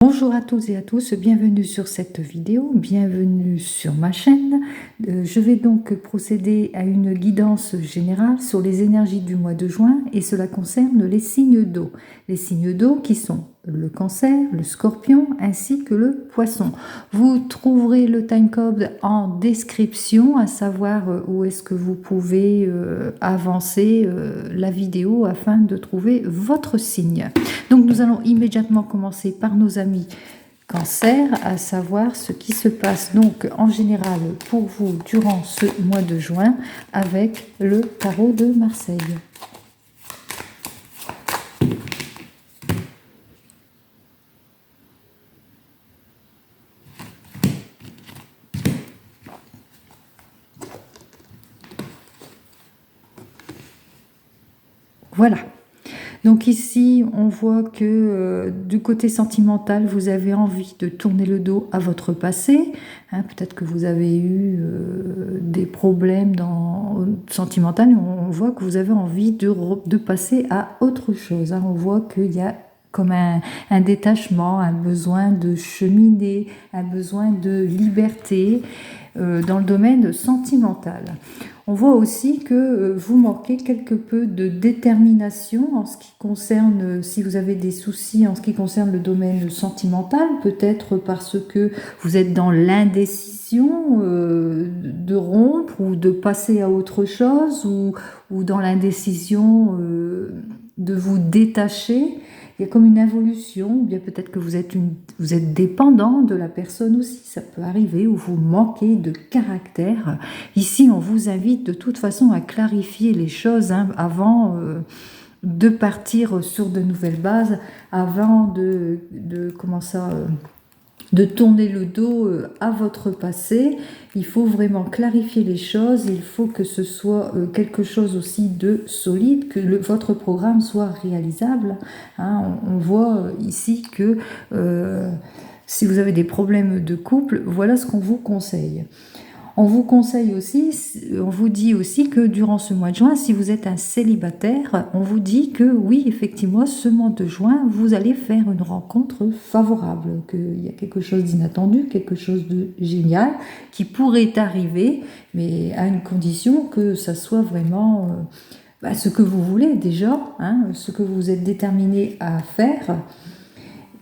Bonjour à toutes et à tous, bienvenue sur cette vidéo, bienvenue sur ma chaîne. Je vais donc procéder à une guidance générale sur les énergies du mois de juin et cela concerne les signes d'eau. Les signes d'eau qui sont le Cancer, le Scorpion ainsi que le Poisson. Vous trouverez le timecode en description, à savoir où est-ce que vous pouvez avancer la vidéo afin de trouver votre signe. Donc nous allons immédiatement commencer par nos amis Cancer, à savoir ce qui se passe donc en général pour vous durant ce mois de juin avec le tarot de Marseille. Voilà. Donc ici, on voit que du côté sentimental, vous avez envie de tourner le dos à votre passé. Hein, peut-être que vous avez eu des problèmes sentimental. On voit que vous avez envie de passer à autre chose. Hein. On voit qu'il y a comme un détachement, un besoin de cheminer, un besoin de liberté dans le domaine sentimental. On voit aussi que vous manquez quelque peu de détermination en ce qui concerne, si vous avez des soucis en ce qui concerne le domaine sentimental, peut-être parce que vous êtes dans l'indécision de rompre ou de passer à autre chose ou dans l'indécision de vous détacher. Il y a comme une involution, ou bien peut-être que vous êtes dépendant de la personne aussi, ça peut arriver, ou vous manquez de caractère. Ici, on vous invite de toute façon à clarifier les choses avant de partir sur de nouvelles bases, avant de tourner le dos à votre passé. Il faut vraiment clarifier les choses, il faut que ce soit quelque chose aussi de solide, que votre programme soit réalisable. Hein, on voit ici que si vous avez des problèmes de couple, voilà ce qu'on vous conseille. On vous conseille aussi, on vous dit aussi que durant ce mois de juin, si vous êtes un célibataire, on vous dit que oui, effectivement, ce mois de juin, vous allez faire une rencontre favorable, qu'il y a quelque chose d'inattendu, quelque chose de génial qui pourrait arriver, mais à une condition que ça soit vraiment ce que vous voulez déjà, hein, ce que vous êtes déterminé à faire.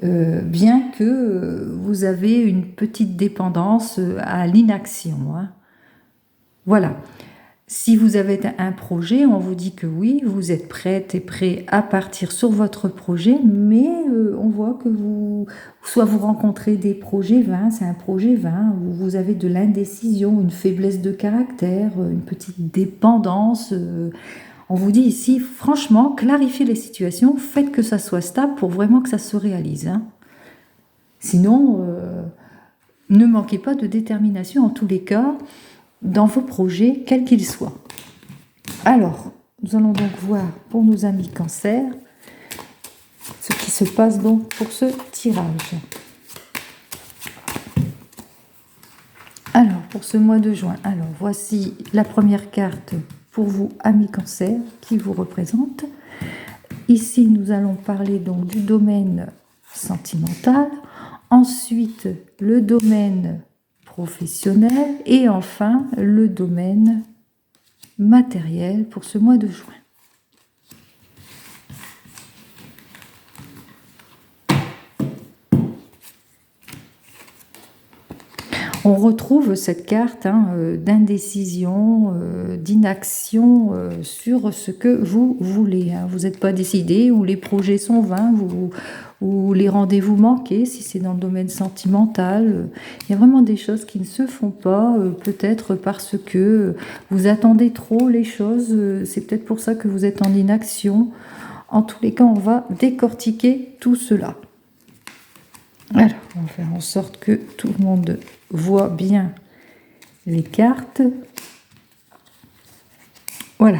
Bien que vous avez une petite dépendance à l'inaction. Hein. Voilà. Si vous avez un projet, on vous dit que oui, vous êtes prête et prêt à partir sur votre projet, mais on voit que soit vous rencontrez des projets vains, c'est un projet vain, où vous avez de l'indécision, une faiblesse de caractère, une petite dépendance. On vous dit ici, franchement, clarifiez les situations, faites que ça soit stable pour vraiment que ça se réalise. Hein. Sinon, ne manquez pas de détermination en tous les cas dans vos projets, quels qu'ils soient. Alors, nous allons donc voir pour nos amis Cancer ce qui se passe donc pour ce tirage. Alors, pour ce mois de juin, alors voici la première carte pour vous, amis Cancer, qui vous représente. Ici, nous allons parler donc du domaine sentimental, ensuite le domaine professionnel et enfin le domaine matériel pour ce mois de juin. On retrouve cette carte d'indécision, d'inaction sur ce que vous voulez. Hein. Vous n'êtes pas décidé, ou les projets sont vains, ou les rendez-vous manqués, si c'est dans le domaine sentimental. Il y a vraiment des choses qui ne se font pas, peut-être parce que vous attendez trop les choses. C'est peut-être pour ça que vous êtes en inaction. En tous les cas, on va décortiquer tout cela. Alors, on va faire en sorte que tout le monde voit bien les cartes. Voilà.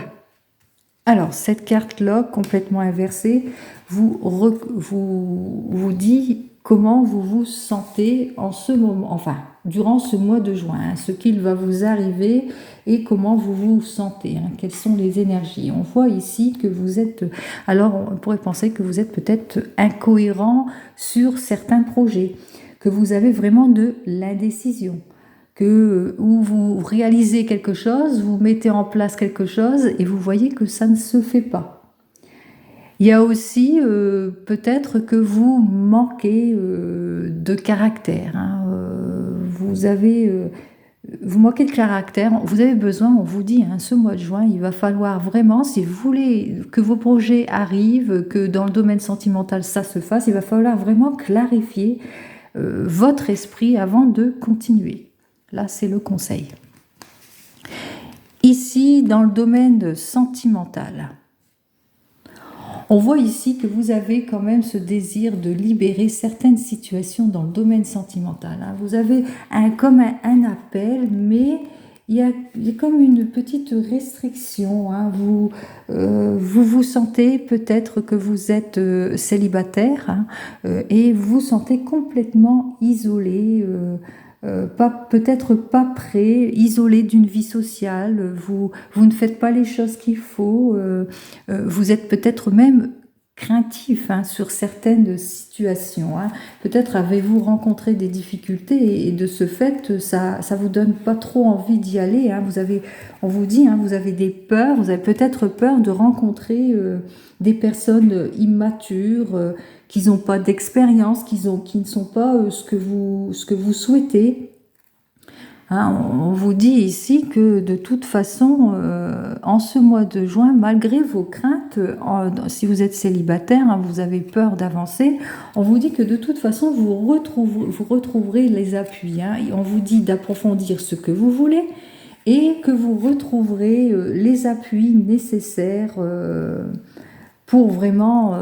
Alors, cette carte-là, complètement inversée, vous dit comment vous vous sentez en ce moment, enfin, durant ce mois de juin, hein, ce qu'il va vous arriver et comment vous vous sentez, hein, quelles sont les énergies. On voit ici que vous êtes, alors on pourrait penser que vous êtes peut-être incohérent sur certains projets, que vous avez vraiment de l'indécision, que où vous réalisez quelque chose, vous mettez en place quelque chose et vous voyez que ça ne se fait pas. Il y a aussi peut-être que vous manquez de caractère, hein, vous manquez de caractère, vous avez besoin, on vous dit, hein, ce mois de juin, il va falloir vraiment, si vous voulez que vos projets arrivent, que dans le domaine sentimental ça se fasse, il va falloir vraiment clarifier votre esprit avant de continuer. Là, c'est le conseil. Ici, dans le domaine sentimental, on voit ici que vous avez quand même ce désir de libérer certaines situations dans le domaine sentimental, hein. Vous avez comme un appel, mais il y a comme une petite restriction, hein. Vous sentez peut-être que vous êtes célibataire, hein, et vous vous sentez complètement isolé, peut-être pas prêt, isolé d'une vie sociale, vous ne faites pas les choses qu'il faut, vous êtes peut-être même craintif, hein, sur certaines situations, hein. Peut-être avez-vous rencontré des difficultés et de ce fait, ça vous donne pas trop envie d'y aller, hein. On vous dit, hein, vous avez des peurs, vous avez peut-être peur de rencontrer des personnes immatures, qui n'ont pas d'expérience, qui ne sont pas ce que vous souhaitez. Hein, on vous dit ici que de toute façon, en ce mois de juin, malgré vos craintes, si vous êtes célibataire, hein, vous avez peur d'avancer, on vous dit que de toute façon, vous retrouverez les appuis, hein. On vous dit d'approfondir ce que vous voulez et que vous retrouverez les appuis nécessaires pour vraiment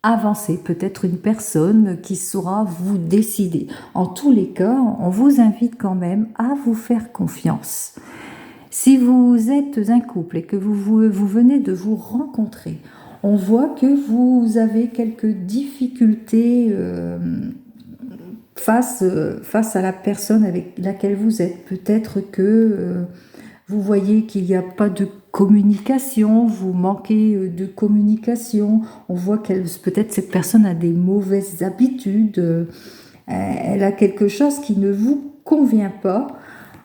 avancer, peut-être une personne qui saura vous décider. En tous les cas, on vous invite quand même à vous faire confiance. Si vous êtes un couple et que vous venez de vous rencontrer, on voit que vous avez quelques difficultés face à la personne avec laquelle vous êtes. Peut-être que vous voyez qu'il n'y a pas de communication, vous manquez de communication, on voit peut-être cette personne a des mauvaises habitudes, elle a quelque chose qui ne vous convient pas,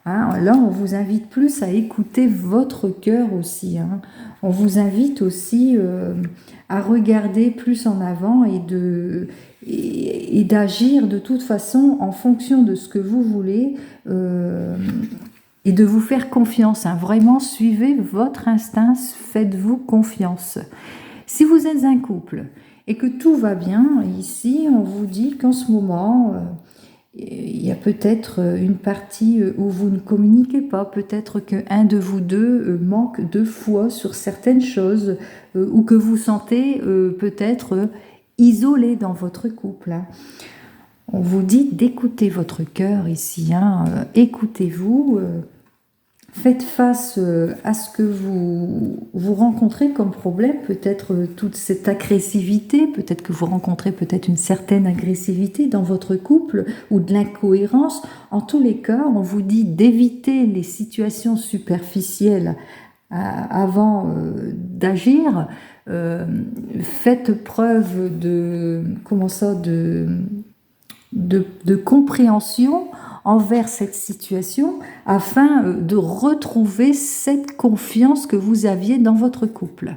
hein. Là, on vous invite plus à écouter votre cœur aussi, hein. On vous invite aussi à regarder plus en avant et d'agir de toute façon en fonction de ce que vous voulez, et de vous faire confiance, hein. Vraiment, suivez votre instinct, faites-vous confiance. Si vous êtes un couple et que tout va bien, ici, on vous dit qu'en ce moment, il y a peut-être une partie où vous ne communiquez pas, peut-être qu'un de vous deux manque de foi sur certaines choses, ou que vous sentez peut-être isolé dans votre couple, hein. On vous dit d'écouter votre cœur ici, hein. Écoutez-vous, faites face à ce que vous rencontrez comme problème, peut-être toute cette agressivité, peut-être que vous rencontrez peut-être une certaine agressivité dans votre couple ou de l'incohérence. En tous les cas, on vous dit d'éviter les situations superficielles avant d'agir. Faites preuve de compréhension envers cette situation afin de retrouver cette confiance que vous aviez dans votre couple.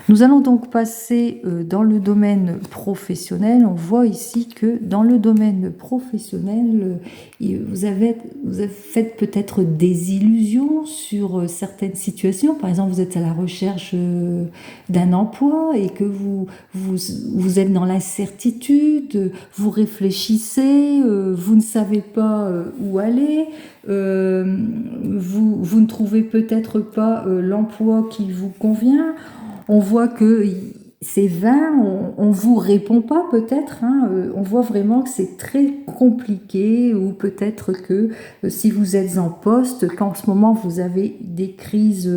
Nous allons donc passer dans le domaine professionnel. On voit ici que dans le domaine professionnel, vous avez fait peut-être des illusions sur certaines situations. Par exemple, vous êtes à la recherche d'un emploi et que vous êtes dans l'incertitude, vous réfléchissez, vous ne savez pas où aller, vous ne trouvez peut-être pas l'emploi qui vous convient. On voit que c'est vain, on ne vous répond pas peut-être, hein, on voit vraiment que c'est très compliqué, ou peut-être que si vous êtes en poste, qu'en ce moment vous avez des crises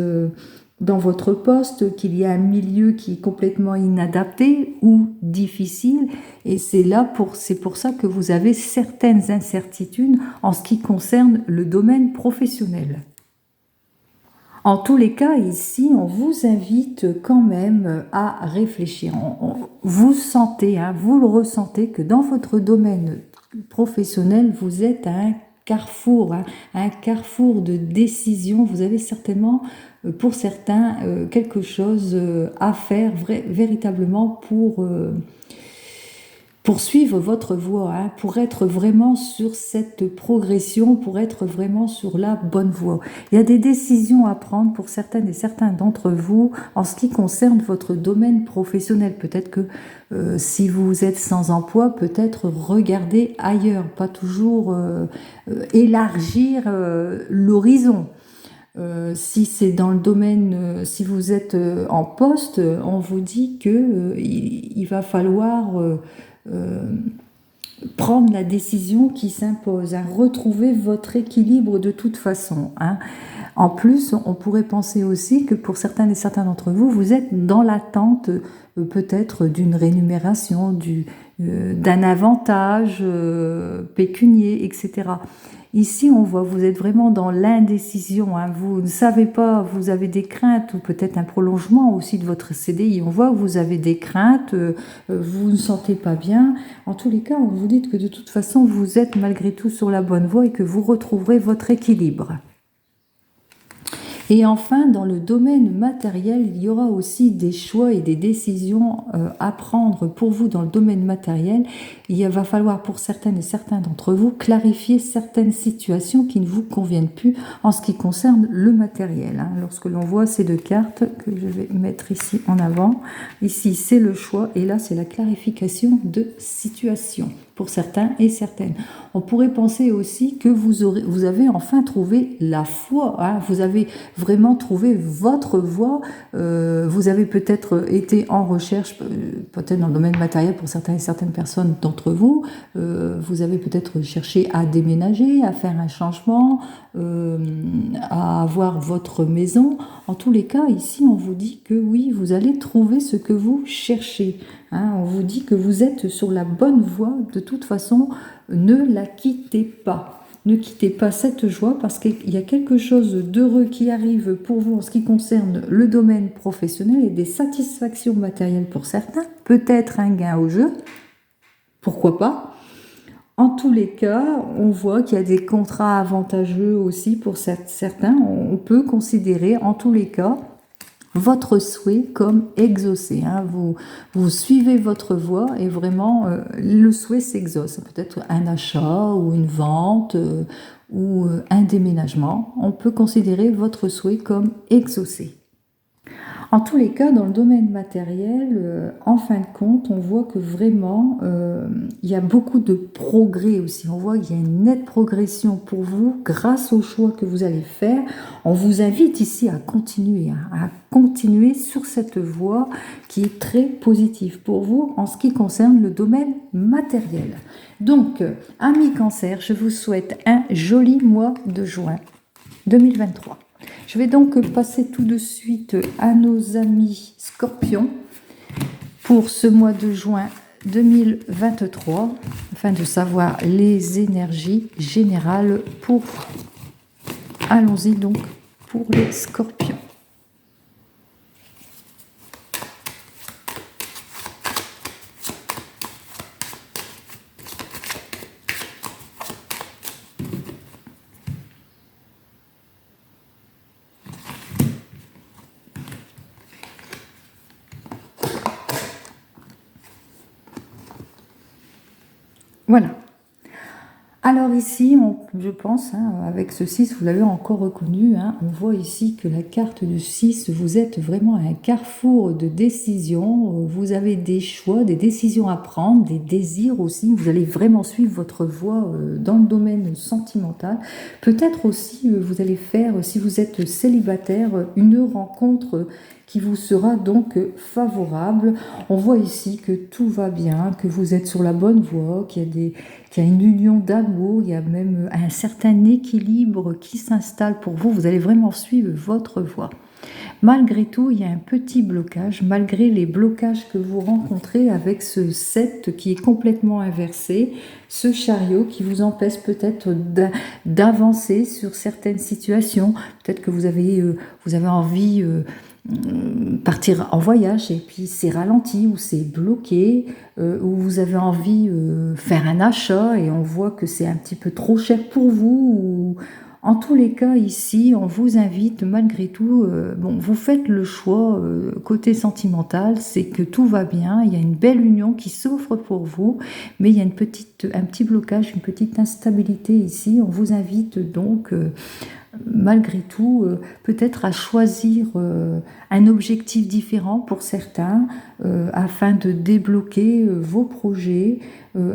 dans votre poste, qu'il y a un milieu qui est complètement inadapté ou difficile, et c'est pour ça que vous avez certaines incertitudes en ce qui concerne le domaine professionnel. En tous les cas, ici, on vous invite quand même à réfléchir. Vous sentez, vous le ressentez, que dans votre domaine professionnel, vous êtes à un carrefour de décision. Vous avez certainement, pour certains, quelque chose à faire véritablement pour suivre votre voie, pour être vraiment sur cette progression, pour être vraiment sur la bonne voie. Il y a des décisions à prendre pour certaines et certains d'entre vous en ce qui concerne votre domaine professionnel. Peut-être que si vous êtes sans emploi, peut-être regarder ailleurs, pas toujours élargir l'horizon. Si c'est dans le domaine, si vous êtes en poste, on vous dit que il va falloir prendre la décision qui s'impose, retrouver votre équilibre de toute façon. En plus, on pourrait penser aussi que pour certains et certains d'entre vous, vous êtes dans l'attente peut-être d'une rémunération, d'un avantage pécunier, etc. Ici, on voit, vous êtes vraiment dans l'indécision. Vous ne savez pas, vous avez des craintes, ou peut-être un prolongement aussi de votre CDI. On voit que vous avez des craintes, vous ne sentez pas bien. En tous les cas, on vous dit que de toute façon, vous êtes malgré tout sur la bonne voie et que vous retrouverez votre équilibre. Et enfin, dans le domaine matériel, il y aura aussi des choix et des décisions à prendre pour vous dans le domaine matériel. Il va falloir pour certaines et certains d'entre vous clarifier certaines situations qui ne vous conviennent plus en ce qui concerne le matériel. Lorsque l'on voit ces deux cartes que je vais mettre ici en avant, ici c'est le choix et là c'est la clarification de situation pour certains et certaines. On pourrait penser aussi que vous avez enfin trouvé la foi, vous avez vraiment trouvé votre voie, vous avez peut-être été en recherche, peut-être dans le domaine matériel pour certains et certaines personnes d'entre vous, vous avez peut-être cherché à déménager, à faire un changement, à avoir votre maison. En tous les cas, ici, on vous dit que oui, vous allez trouver ce que vous cherchez. On vous dit que vous êtes sur la bonne voie. De toute façon, ne la quittez pas. Ne quittez pas cette joie parce qu'il y a quelque chose d'heureux qui arrive pour vous en ce qui concerne le domaine professionnel et des satisfactions matérielles pour certains. Peut-être un gain au jeu. Pourquoi pas ? En tous les cas, on voit qu'il y a des contrats avantageux aussi pour certains. On peut considérer en tous les cas votre souhait comme exaucé. Vous suivez votre voie et vraiment le souhait s'exauce. Peut-être un achat ou une vente ou un déménagement. On peut considérer votre souhait comme exaucé. En tous les cas, dans le domaine matériel, en fin de compte, on voit que vraiment, il y a beaucoup de progrès aussi. On voit qu'il y a une nette progression pour vous grâce aux choix que vous allez faire. On vous invite ici à continuer sur cette voie qui est très positive pour vous en ce qui concerne le domaine matériel. Donc, amis Cancer, je vous souhaite un joli mois de juin 2023. Je vais donc passer tout de suite à nos amis Scorpions pour ce mois de juin 2023, afin de savoir les énergies générales pour... Allons-y donc pour les Scorpions. Voilà. Alors ici, je pense, avec ce 6, vous l'avez encore reconnu, on voit ici que la carte de 6, vous êtes vraiment à un carrefour de décisions, vous avez des choix, des décisions à prendre, des désirs aussi, vous allez vraiment suivre votre voie dans le domaine sentimental. Peut-être aussi, vous allez faire, si vous êtes célibataire, une rencontre qui vous sera donc favorable. On voit ici que tout va bien, que vous êtes sur la bonne voie, qu'il y a une union d'amour, il y a même un certain équilibre qui s'installe pour vous. Vous allez vraiment suivre votre voie. Malgré tout, il y a un petit blocage, malgré les blocages que vous rencontrez avec ce 7 qui est complètement inversé, ce chariot qui vous empêche peut-être d'avancer sur certaines situations. Peut-être que vous avez envie partir en voyage et puis c'est ralenti ou c'est bloqué, ou vous avez envie faire un achat et on voit que c'est un petit peu trop cher pour vous. Ou... En tous les cas, ici, on vous invite malgré tout, vous faites le choix côté sentimental, c'est que tout va bien, il y a une belle union qui s'offre pour vous, mais il y a un petit blocage, une petite instabilité ici. On vous invite donc malgré tout, peut-être à choisir un objectif différent pour certains, afin de débloquer vos projets,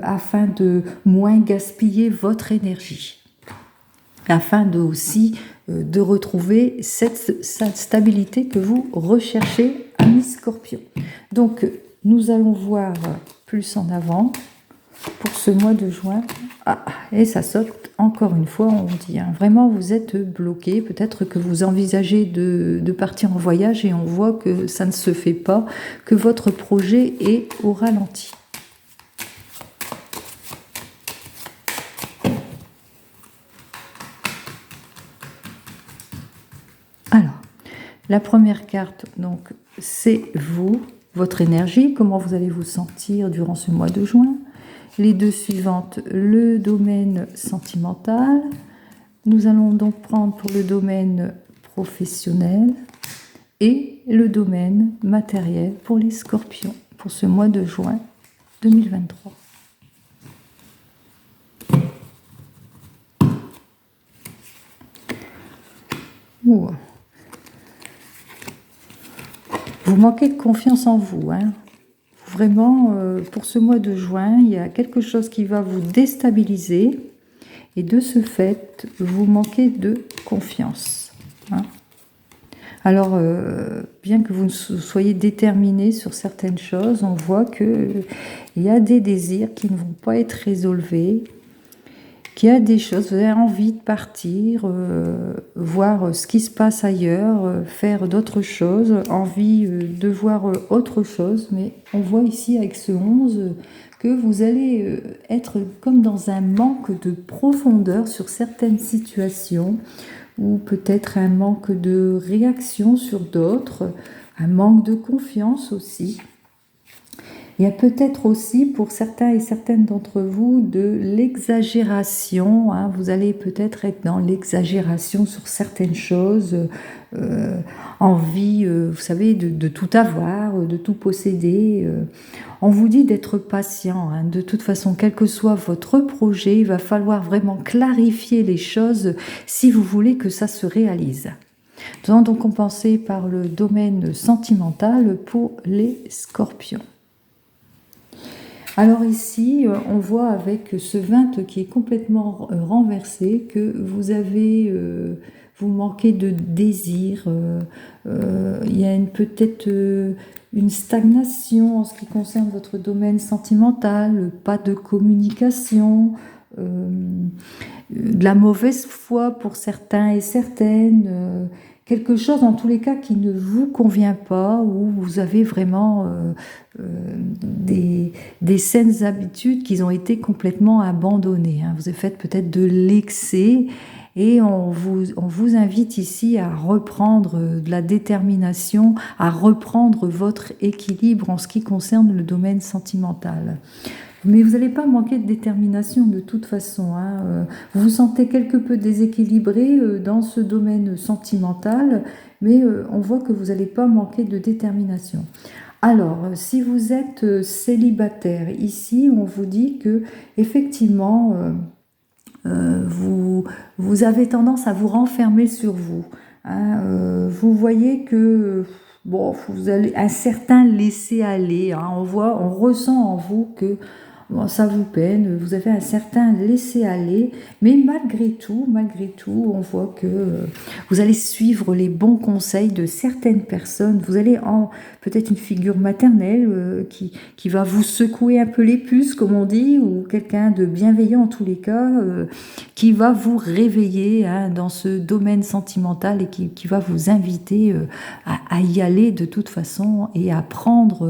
afin de moins gaspiller votre énergie, afin de retrouver cette stabilité que vous recherchez, amis Scorpion. Donc, nous allons voir plus en avant pour ce mois de juin. Ah, et ça saute encore une fois, on dit. Vraiment, vous êtes bloqué. Peut-être que vous envisagez de partir en voyage et on voit que ça ne se fait pas, que votre projet est au ralenti. Alors, la première carte, donc, c'est vous, votre énergie, comment vous allez vous sentir durant ce mois de juin. Les deux suivantes, le domaine sentimental. Nous allons donc prendre pour le domaine professionnel et le domaine matériel pour les Scorpions pour ce mois de juin 2023. Ouh. Vous manquez de confiance en vous, hein. Vraiment, pour ce mois de juin, il y a quelque chose qui va vous déstabiliser et de ce fait, vous manquez de confiance, hein. Alors, bien que vous soyez déterminé sur certaines choses, on voit qu'il y a des désirs qui ne vont pas être résolvés, qu'il y a des choses, vous avez envie de partir, voir ce qui se passe ailleurs, faire d'autres choses, envie de voir autre chose, mais on voit ici avec ce 11 que vous allez être comme dans un manque de profondeur sur certaines situations, ou peut-être un manque de réaction sur d'autres, un manque de confiance aussi. Il y a peut-être aussi pour certains et certaines d'entre vous de l'exagération, hein. Vous allez peut-être être dans l'exagération sur certaines choses, envie, vous savez, de tout avoir, de tout posséder. On vous dit d'être patient, hein. De toute façon, quel que soit votre projet, il va falloir vraiment clarifier les choses si vous voulez que ça se réalise. Nous allons donc commencer par le domaine sentimental pour les Scorpions. Alors ici, on voit avec ce 20 qui est complètement renversé que vous manquez de désir. Il y a peut-être une stagnation en ce qui concerne votre domaine sentimental, pas de communication, de la mauvaise foi pour certains et certaines, quelque chose en tous les cas qui ne vous convient pas, où vous avez vraiment des saines habitudes qui ont été complètement abandonnées, hein. Vous avez fait peut-être de l'excès et on vous invite ici à reprendre de la détermination, à reprendre votre équilibre en ce qui concerne le domaine sentimental. Mais vous n'allez pas manquer de détermination de toute façon, hein. Vous vous sentez quelque peu déséquilibré dans ce domaine sentimental, mais on voit que vous n'allez pas manquer de détermination. Alors, si vous êtes célibataire, ici, on vous dit que effectivement, vous avez tendance à vous renfermer sur vous, hein. Vous voyez que vous avez un certain laisser-aller, hein. On ressent en vous que bon, ça vous peine, vous avez un certain laisser-aller, mais malgré tout, on voit que vous allez suivre les bons conseils de certaines personnes. Vous allez peut-être une figure maternelle qui va vous secouer un peu les puces, comme on dit, ou quelqu'un de bienveillant en tous les cas, qui va vous réveiller hein, dans ce domaine sentimental et qui va vous inviter à y aller de toute façon et à prendre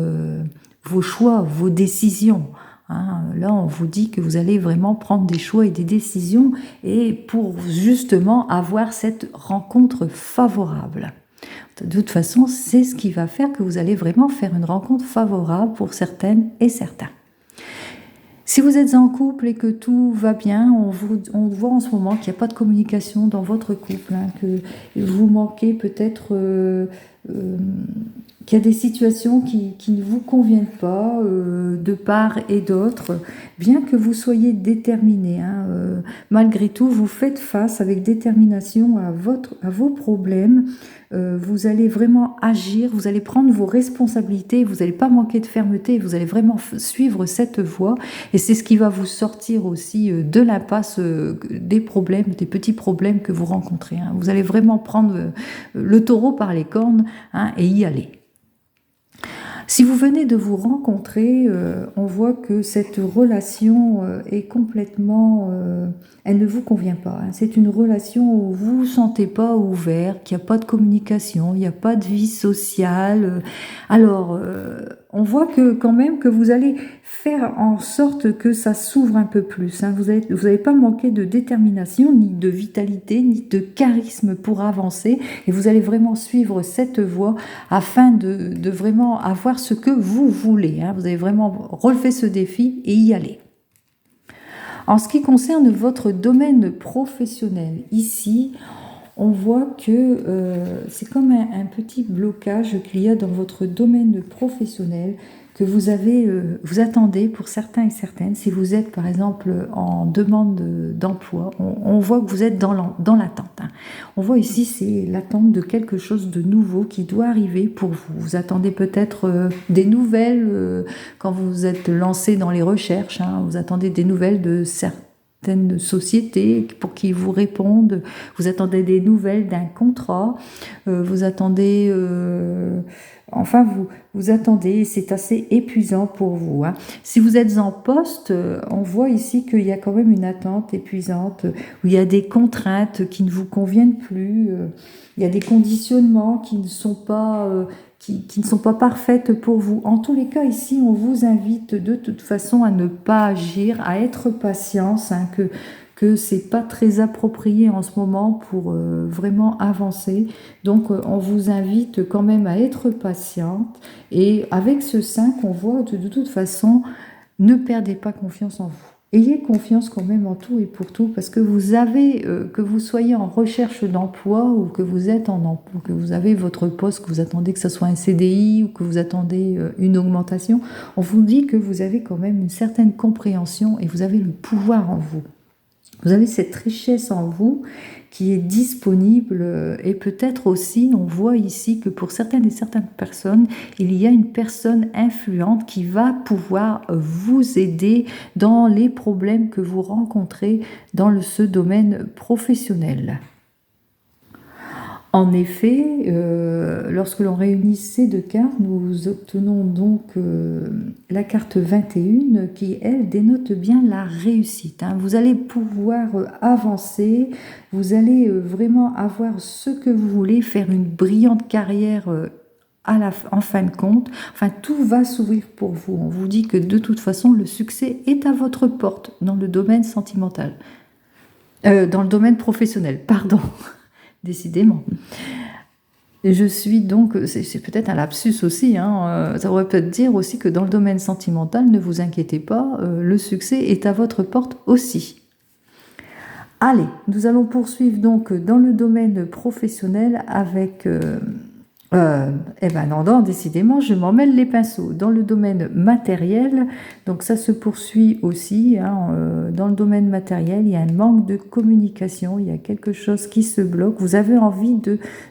vos choix, vos décisions. Hein. Là, on vous dit que vous allez vraiment prendre des choix et des décisions et pour justement avoir cette rencontre favorable. De toute façon, c'est ce qui va faire que vous allez vraiment faire une rencontre favorable pour certaines et certains. Si vous êtes en couple et que tout va bien, on voit en ce moment qu'il n'y a pas de communication dans votre couple, hein, que vous manquez peut-être, qu'il y a des situations qui ne vous conviennent pas de part et d'autre, bien que vous soyez déterminé. Hein, malgré tout, vous faites face avec détermination à vos problèmes. Vous allez vraiment agir, vous allez prendre vos responsabilités, vous n'allez pas manquer de fermeté, vous allez vraiment suivre cette voie et c'est ce qui va vous sortir aussi de l'impasse des problèmes, des petits problèmes que vous rencontrez. Hein. Vous allez vraiment prendre le taureau par les cornes hein, et y aller. Si vous venez de vous rencontrer, on voit que cette relation est complètement... elle ne vous convient pas. Hein. C'est une relation où vous ne vous sentez pas ouvert, qu'il n'y a pas de communication, il n'y a pas de vie sociale. Alors, on voit que quand même que vous allez faire en sorte que ça s'ouvre un peu plus. Hein. Vous n'allez pas manquer de détermination, ni de vitalité, ni de charisme pour avancer. Et vous allez vraiment suivre cette voie afin de vraiment avoir ce que vous voulez. Hein. Vous allez vraiment relever ce défi et y aller. En ce qui concerne votre domaine professionnel, ici, on voit que c'est comme un petit blocage qu'il y a dans votre domaine professionnel que vous attendez pour certains et certaines. Si vous êtes par exemple en demande d'emploi, on voit que vous êtes dans l'attente. Hein. On voit ici c'est l'attente de quelque chose de nouveau qui doit arriver pour vous. Vous attendez peut-être des nouvelles quand vous êtes lancé dans les recherches. Hein. Vous attendez des nouvelles de certaines sociétés pour qu'ils vous répondent. Vous attendez des nouvelles d'un contrat. Vous attendez... Enfin, vous attendez, c'est assez épuisant pour vous. Hein. Si vous êtes en poste, on voit ici qu'il y a quand même une attente épuisante, où il y a des contraintes qui ne vous conviennent plus, il y a des conditionnements qui ne sont pas, qui ne sont pas parfaites pour vous. En tous les cas, ici, on vous invite de toute façon à ne pas agir, à être patience, hein, que c'est pas très approprié en ce moment pour vraiment avancer. Donc, on vous invite quand même à être patiente. Et avec ce 5, on voit de toute façon, ne perdez pas confiance en vous. Ayez confiance quand même en tout et pour tout, parce que vous avez, que vous soyez en recherche d'emploi ou que vous êtes en emploi, que vous avez votre poste, que vous attendez que ce soit un CDI ou que vous attendez une augmentation, on vous dit que vous avez quand même une certaine compréhension et vous avez le pouvoir en vous. Vous avez cette richesse en vous qui est disponible et peut-être aussi, on voit ici que pour certaines et certaines personnes, il y a une personne influente qui va pouvoir vous aider dans les problèmes que vous rencontrez dans ce domaine professionnel. En effet, lorsque l'on réunit ces deux cartes, nous obtenons donc la carte 21 qui, elle, dénote bien la réussite. Hein. Vous allez pouvoir avancer, vous allez vraiment avoir ce que vous voulez, faire une brillante carrière en fin de compte. Enfin, tout va s'ouvrir pour vous. On vous dit que de toute façon, le succès est à votre porte dans le domaine sentimental. Dans le domaine professionnel, pardon. Décidément. Je suis donc, c'est peut-être un lapsus aussi, hein, ça pourrait peut-être dire aussi que dans le domaine sentimental, ne vous inquiétez pas, le succès est à votre porte aussi. Allez, nous allons poursuivre donc dans le domaine professionnel avec... eh ben non, décidément, je m'en mêle les pinceaux. Dans le domaine matériel, donc ça se poursuit aussi. Hein, dans le domaine matériel, il y a un manque de communication, il y a quelque chose qui se bloque. Vous avez envie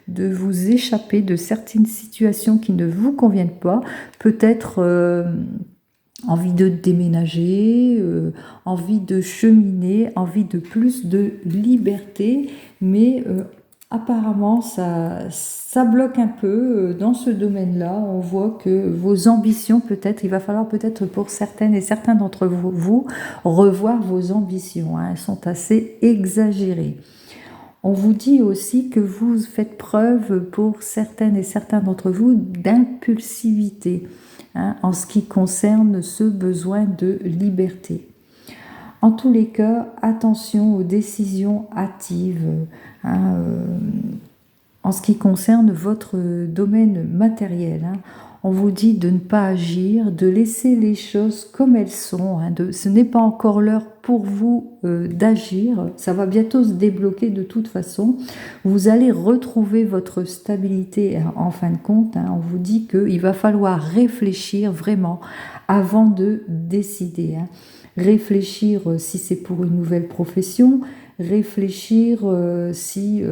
de vous échapper de certaines situations qui ne vous conviennent pas. Peut-être envie de déménager, envie de cheminer, envie de plus de liberté, mais apparemment ça bloque un peu dans ce domaine-là. On voit que vos ambitions, peut-être, il va falloir peut-être pour certaines et certains d'entre vous revoir vos ambitions, hein. Elles sont assez exagérées. On vous dit aussi que vous faites preuve pour certaines et certains d'entre vous d'impulsivité, hein, en ce qui concerne ce besoin de liberté. En tous les cas, attention aux décisions hâtives, hein, en ce qui concerne votre domaine matériel, hein. On vous dit de ne pas agir, de laisser les choses comme elles sont, hein, ce n'est pas encore l'heure pour vous d'agir, ça va bientôt se débloquer de toute façon. Vous allez retrouver votre stabilité en fin de compte, hein. On vous dit qu'il va falloir réfléchir vraiment avant de décider, hein. Réfléchir si c'est pour une nouvelle profession, réfléchir si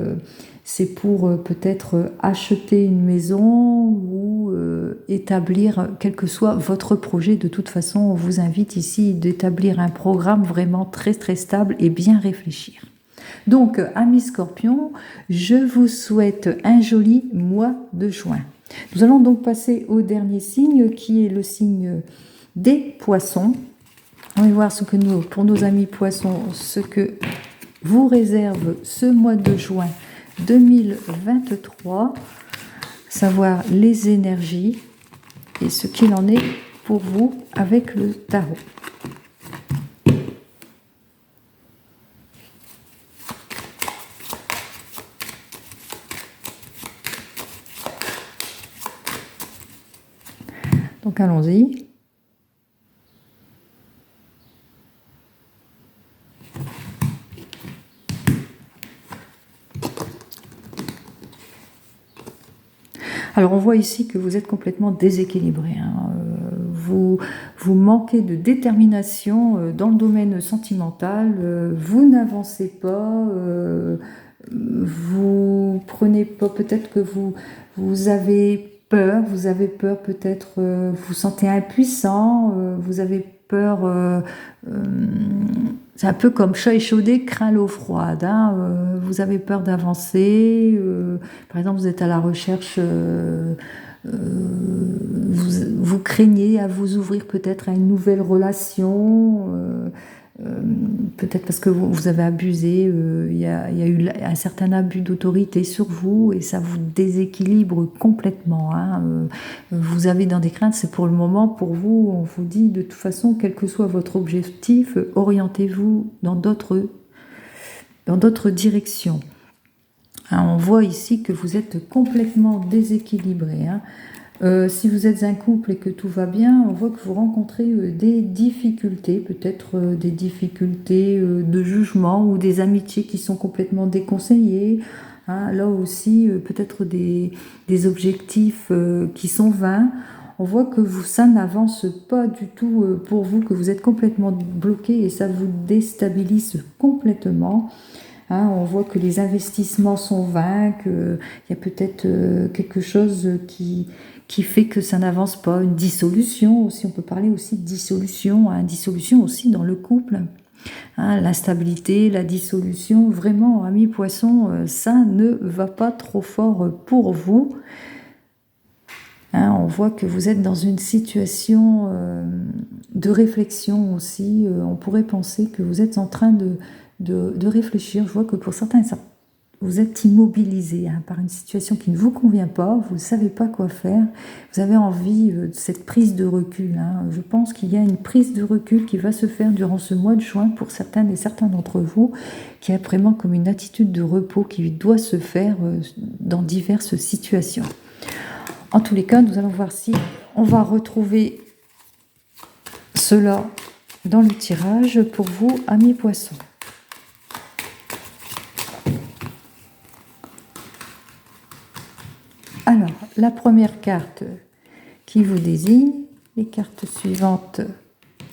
c'est pour peut-être acheter une maison ou établir quel que soit votre projet. De toute façon, on vous invite ici d'établir un programme vraiment très très stable et bien réfléchir. Donc, amis Scorpions, je vous souhaite un joli mois de juin. Nous allons donc passer au dernier signe qui est le signe des Poissons. On va voir ce que nous, pour nos amis Poissons, ce que vous réserve ce mois de juin 2023, savoir les énergies et ce qu'il en est pour vous avec le tarot. Donc allons-y. Alors on voit ici que vous êtes complètement déséquilibré, hein. Vous manquez de détermination dans le domaine sentimental, vous n'avancez pas, vous prenez pas, peut-être que vous avez peur peut-être, vous sentez impuissant, vous avez peur, c'est un peu comme chat échaudé craint l'eau froide, hein. Vous avez peur d'avancer, par exemple vous êtes à la recherche, vous craignez à vous ouvrir peut-être à une nouvelle relation, peut-être parce que vous avez abusé, il y a eu un certain abus d'autorité sur vous et ça vous déséquilibre complètement, hein. Vous avez dans des craintes, c'est pour le moment, pour vous, on vous dit de toute façon, quel que soit votre objectif, orientez-vous dans d'autres directions. Hein, on voit ici que vous êtes complètement déséquilibré, hein. Si vous êtes un couple et que tout va bien, on voit que vous rencontrez des difficultés, peut-être des difficultés de jugement ou des amitiés qui sont complètement déconseillées, hein. Là aussi, peut-être des objectifs qui sont vains. On voit que ça n'avance pas du tout pour vous, que vous êtes complètement bloqué et ça vous déstabilise complètement. Hein, on voit que les investissements sont vains, qu'il y a peut-être quelque chose qui fait que ça n'avance pas. Une dissolution aussi, on peut parler aussi de dissolution, hein, dissolution aussi dans le couple. Hein, l'instabilité, la dissolution, vraiment, amis Poissons, ça ne va pas trop fort pour vous. Hein, on voit que vous êtes dans une situation de réflexion aussi. On pourrait penser que vous êtes en train de réfléchir. Je vois que pour certains, vous êtes immobilisé, hein, par une situation qui ne vous convient pas, vous ne savez pas quoi faire, vous avez envie de cette prise de recul, hein. Je pense qu'il y a une prise de recul qui va se faire durant ce mois de juin pour certaines et certains d'entre vous, qui est vraiment comme une attitude de repos qui doit se faire dans diverses situations. En tous les cas, nous allons voir si on va retrouver cela dans le tirage pour vous, amis Poissons. Alors, la première carte qui vous désigne, les cartes suivantes.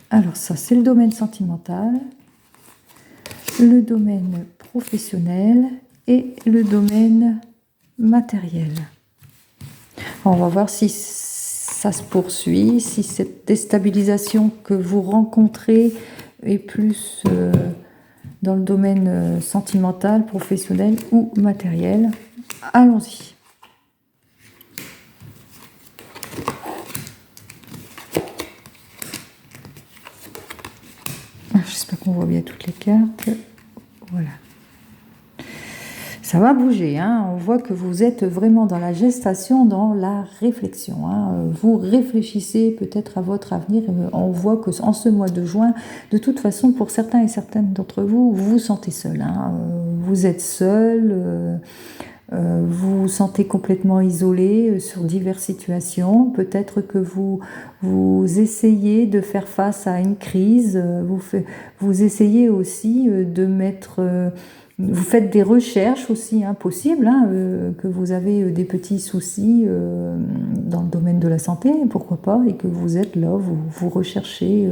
Alors ça, c'est le domaine sentimental, le domaine professionnel et le domaine matériel. On va voir si ça se poursuit. Si cette déstabilisation que vous rencontrez est plus dans le domaine sentimental, professionnel ou matériel, allons-y. J'espère qu'on voit bien toutes les cartes. Voilà. Ça va bouger, hein. On voit que vous êtes vraiment dans la gestation, dans la réflexion, hein. Vous réfléchissez peut-être à votre avenir. On voit qu'en ce mois de juin, de toute façon, pour certains et certaines d'entre vous, vous vous sentez seul, hein. Vous êtes seul, vous vous sentez complètement isolé sur diverses situations. Peut-être que vous essayez de faire face à une crise. Vous essayez aussi de mettre... Vous faites des recherches aussi possibles, que vous avez des petits soucis dans le domaine de la santé, pourquoi pas, et que vous êtes là, vous recherchez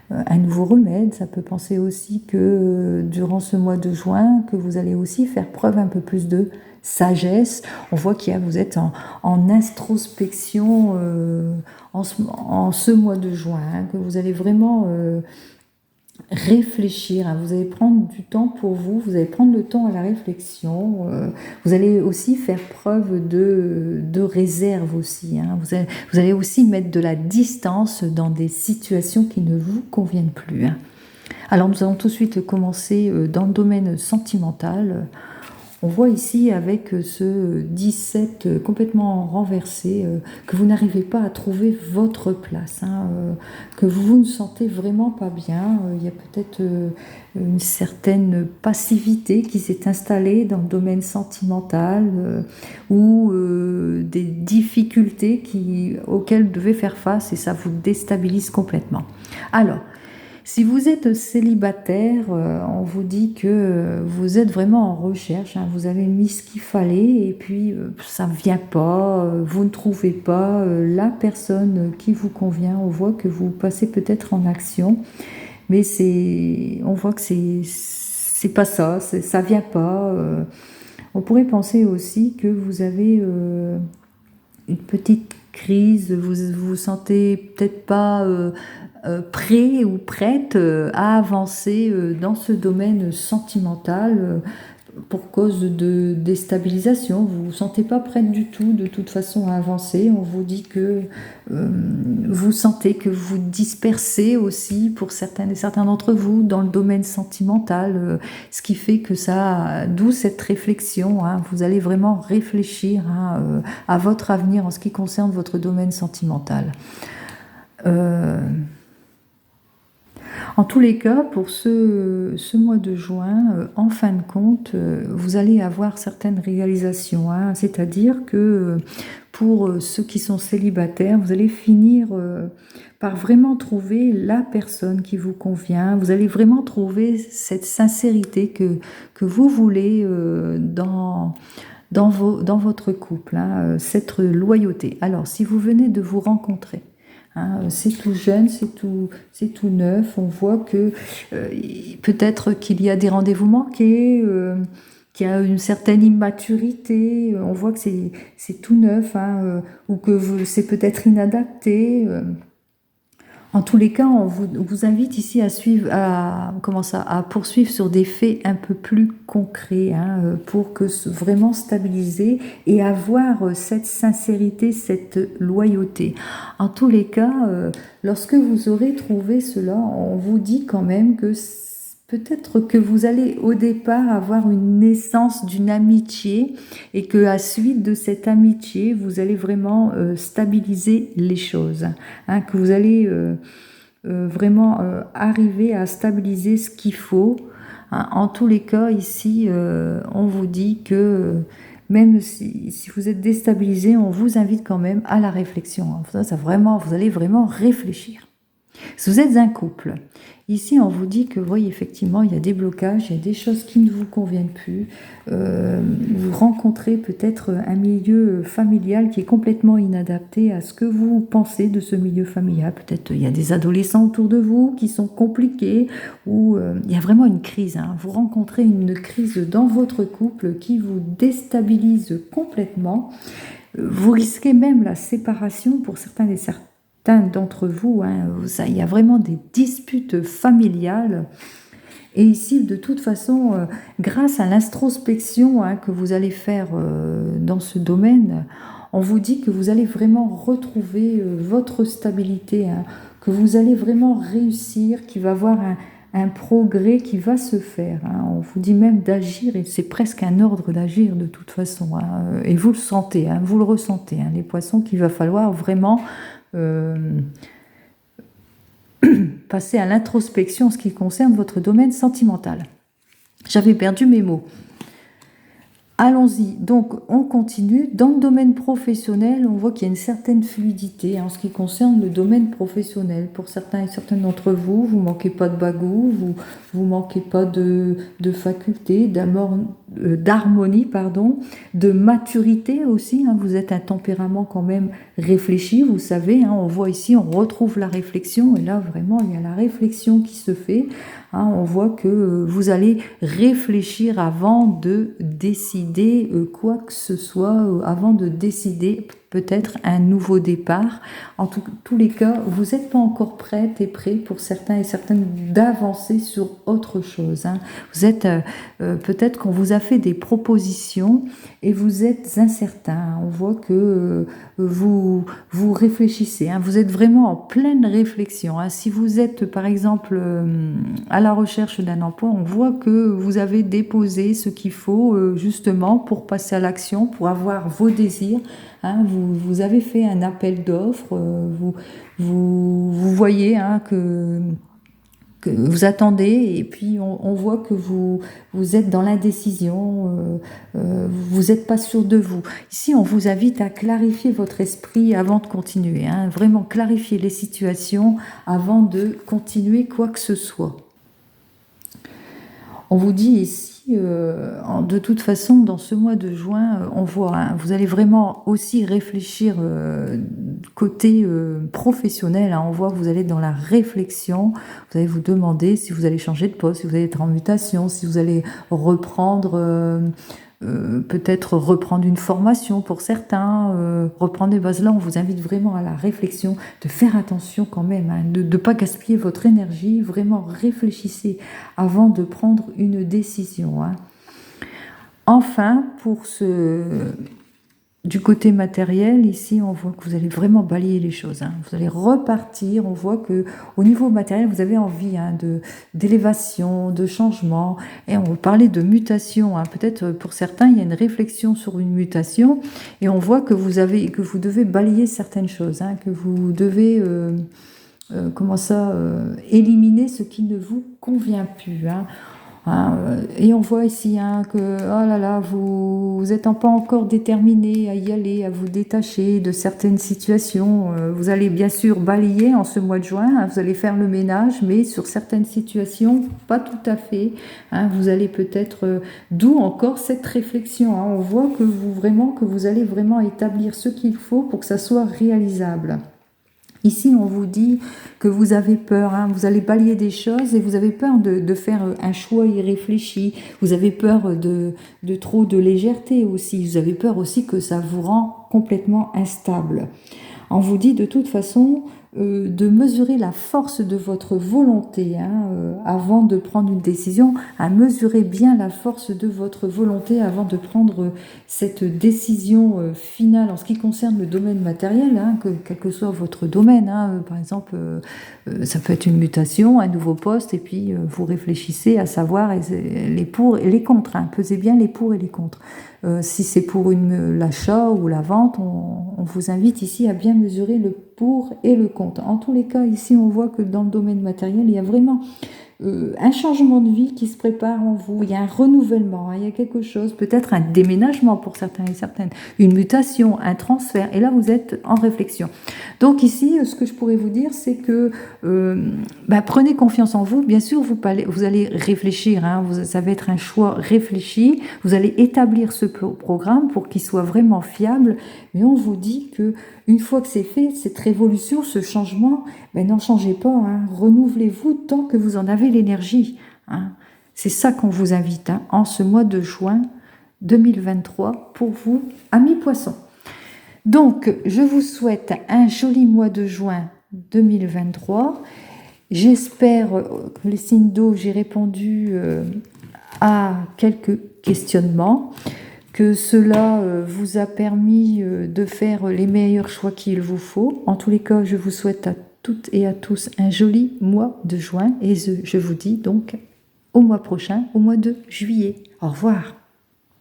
un nouveau remède. Ça peut penser aussi que durant ce mois de juin, que vous allez aussi faire preuve un peu plus de sagesse. On voit vous êtes en introspection en ce mois de juin, que vous allez vraiment... réfléchir, vous allez prendre du temps pour vous allez prendre le temps à la réflexion, vous allez aussi faire preuve de réserve aussi, vous allez aussi mettre de la distance dans des situations qui ne vous conviennent plus. Alors nous allons tout de suite commencer dans le domaine sentimental. On voit ici avec ce 17 complètement renversé que vous n'arrivez pas à trouver votre place, que vous ne sentez vraiment pas bien. Il y a peut-être une certaine passivité qui s'est installée dans le domaine sentimental ou des difficultés auxquelles vous devez faire face et ça vous déstabilise complètement. Alors, si vous êtes célibataire, on vous dit que vous êtes vraiment en recherche, vous avez mis ce qu'il fallait et puis ça ne vient pas, vous ne trouvez pas la personne qui vous convient. On voit que vous passez peut-être en action, mais on voit que c'est pas ça, ça vient pas. On pourrait penser aussi que vous avez une petite crise, vous vous sentez peut-être pas... prêt ou prête à avancer dans ce domaine sentimental pour cause de déstabilisation. Vous ne vous sentez pas prête du tout, de toute façon, à avancer. On vous dit que vous sentez que vous dispersez aussi pour certains et certains d'entre vous dans le domaine sentimental, ce qui fait que d'où cette réflexion. Vous allez vraiment réfléchir à votre avenir en ce qui concerne votre domaine sentimental. En tous les cas, pour ce mois de juin, en fin de compte, vous allez avoir certaines réalisations. C'est-à-dire que pour ceux qui sont célibataires, vous allez finir par vraiment trouver la personne qui vous convient. Vous allez vraiment trouver cette sincérité que vous voulez dans votre couple, cette loyauté. Alors, si vous venez de vous rencontrer, c'est tout jeune, c'est tout neuf. On voit que peut-être qu'il y a des rendez-vous manqués, qu'il y a une certaine immaturité. On voit que c'est tout neuf, ou que c'est peut-être inadapté. En tous les cas, on vous invite ici à poursuivre sur des faits un peu plus concrets, pour vraiment stabiliser et avoir cette sincérité, cette loyauté. En tous les cas, lorsque vous aurez trouvé cela, on vous dit quand même que peut-être que vous allez au départ avoir une naissance d'une amitié et que à suite de cette amitié, vous allez vraiment stabiliser les choses, que vous allez vraiment arriver à stabiliser ce qu'il faut. En tous les cas, ici, on vous dit que même si vous êtes déstabilisé, on vous invite quand même à la réflexion. Vous allez vraiment réfléchir. Si vous êtes un couple, ici on vous dit que oui, effectivement, il y a des blocages, il y a des choses qui ne vous conviennent plus. Vous rencontrez peut-être un milieu familial qui est complètement inadapté à ce que vous pensez de ce milieu familial. Peut-être il y a des adolescents autour de vous qui sont compliqués, ou il y a vraiment une crise. Vous rencontrez une crise dans votre couple qui vous déstabilise complètement. Vous risquez même la séparation pour certains et certains d'entre vous. Il y a vraiment des disputes familiales. Et ici, de toute façon, grâce à l'introspection que vous allez faire dans ce domaine, on vous dit que vous allez vraiment retrouver votre stabilité, que vous allez vraiment réussir, qu'il va y avoir un progrès qui va se faire. On vous dit même d'agir, et c'est presque un ordre d'agir de toute façon. Et vous le sentez, vous le ressentez, les poissons, qu'il va falloir vraiment passer à l'introspection en ce qui concerne votre domaine sentimental. J'avais perdu mes mots. Allons-y, donc on continue. Dans le domaine professionnel, on voit qu'il y a une certaine fluidité en ce qui concerne le domaine professionnel. Pour certains et certaines d'entre vous, vous ne manquez pas de bagou, vous ne manquez pas de faculté, d'harmonie, de maturité aussi. Vous êtes un tempérament quand même réfléchi, vous savez. On voit ici, on retrouve la réflexion, et là vraiment il y a la réflexion qui se fait. On voit que vous allez réfléchir avant de décider quoi que ce soit, avant de décider peut-être un nouveau départ. En tous les cas, vous n'êtes pas encore prête et prêt pour certains et certaines d'avancer sur autre chose. Vous êtes peut-être qu'on vous a fait des propositions et vous êtes incertain. On voit que vous réfléchissez. Vous êtes vraiment en pleine réflexion. Si vous êtes par exemple à la recherche d'un emploi, on voit que vous avez déposé ce qu'il faut justement pour passer à l'action, pour avoir vos désirs. Vous avez fait un appel d'offres, vous voyez que vous attendez, et puis on voit que vous êtes dans l'indécision, vous n'êtes pas sûr de vous. Ici, on vous invite à clarifier votre esprit avant de continuer, vraiment clarifier les situations avant de continuer quoi que ce soit. On vous dit ici, de toute façon, dans ce mois de juin, on voit, vous allez vraiment aussi réfléchir côté professionnel. On voit que vous allez dans la réflexion, vous allez vous demander si vous allez changer de poste, si vous allez être en mutation, si vous allez reprendre... peut-être reprendre une formation pour certains, reprendre des bases. Là, on vous invite vraiment à la réflexion, de faire attention quand même, de ne pas gaspiller votre énergie, vraiment réfléchissez avant de prendre une décision. Enfin, du côté matériel, ici, on voit que vous allez vraiment balayer les choses. Vous allez repartir. On voit que au niveau matériel, vous avez envie d'élévation, de changement. Et on parlait de mutation. Peut-être pour certains, il y a une réflexion sur une mutation. Et on voit que vous devez balayer certaines choses, que vous devez éliminer ce qui ne vous convient plus. Et on voit ici que vous n'êtes pas encore déterminé à y aller, à vous détacher de certaines situations. Vous allez bien sûr balayer en ce mois de juin, vous allez faire le ménage, mais sur certaines situations, pas tout à fait. Vous allez peut-être, d'où encore cette réflexion. On voit que vous allez vraiment établir ce qu'il faut pour que ça soit réalisable. Ici, on vous dit que vous avez peur, vous allez balayer des choses et vous avez peur de faire un choix irréfléchi, vous avez peur de trop de légèreté aussi, vous avez peur aussi que ça vous rend complètement instable. On vous dit de toute façon de mesurer la force de votre volonté avant de prendre une décision, à mesurer bien la force de votre volonté avant de prendre cette décision finale en ce qui concerne le domaine matériel, quel que soit votre domaine. Par exemple, ça peut être une mutation, un nouveau poste, et puis vous réfléchissez à savoir les pour et les contre. Pesez bien les pour et les contre. Si c'est pour l'achat ou la vente, on vous invite ici à bien mesurer le pour et le contre. En tous les cas, ici, on voit que dans le domaine matériel, il y a vraiment un changement de vie qui se prépare en vous. Il y a un renouvellement, il y a quelque chose, peut-être un déménagement pour certains et certaines, une mutation, un transfert. Et là, vous êtes en réflexion. Donc ici, ce que je pourrais vous dire, c'est que prenez confiance en vous. Bien sûr, vous allez réfléchir. Ça va être un choix réfléchi. Vous allez établir ce programme pour qu'il soit vraiment fiable. Mais on vous dit que une fois que c'est fait, cette révolution, ce changement, n'en changez pas. Renouvelez-vous tant que vous en avez l'énergie. C'est ça qu'on vous invite en ce mois de juin 2023 pour vous, amis poissons. Donc, je vous souhaite un joli mois de juin 2023. J'espère que les signes d'eau, j'ai répondu à quelques questionnements, que cela vous a permis de faire les meilleurs choix qu'il vous faut. En tous les cas, je vous souhaite à toutes et à tous un joli mois de juin et je vous dis donc au mois prochain, au mois de juillet. Au revoir.